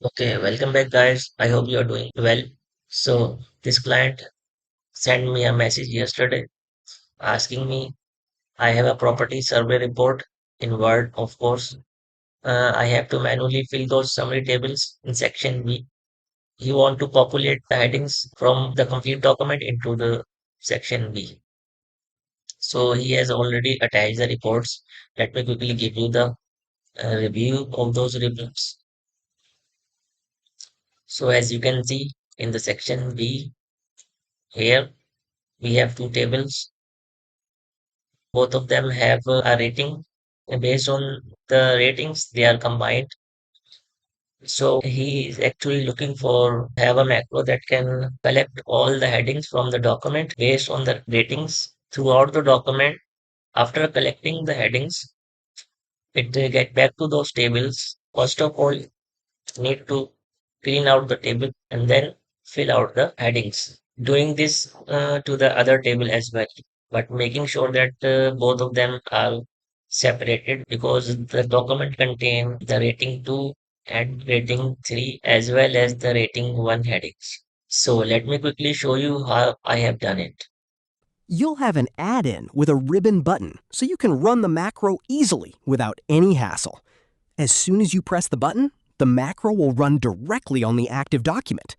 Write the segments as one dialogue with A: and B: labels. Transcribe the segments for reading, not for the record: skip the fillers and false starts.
A: Okay, welcome back, guys. I hope you are doing well. So, this client sent me a message yesterday asking me I have a property survey report in Word, of course. I have to manually fill those summary tables in section B. He want to populate the headings from the complete document into the section B. So, he has already attached the reports. Let me quickly give you the review of those reports. So, as you can see in the section B here, we have two tables. Both of them have a rating. And based on the ratings, they are combined. So he is actually looking for have a macro that can collect all the headings from the document based on the ratings throughout the document. After collecting the headings, it get back to those tables. First of all, need to clean out the table and then fill out the headings. Doing this to the other table as well, but making sure that both of them are separated because the document contain the rating 2 and rating 3 as well as the rating 1 headings. So let me quickly show you how I have done it.
B: You'll have an add-in with a ribbon button so you can run the macro easily without any hassle. As soon as you press the button, the macro will run directly on the active document.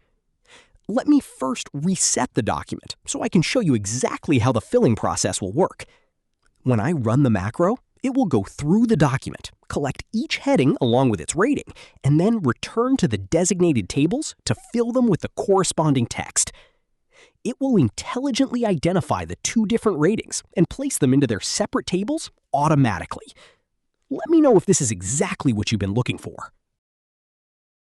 B: Let me first reset the document so I can show you exactly how the filling process will work. When I run the macro, it will go through the document, collect each heading along with its rating, and then return to the designated tables to fill them with the corresponding text. It will intelligently identify the two different ratings and place them into their separate tables automatically. Let me know if this is exactly what you've been looking for.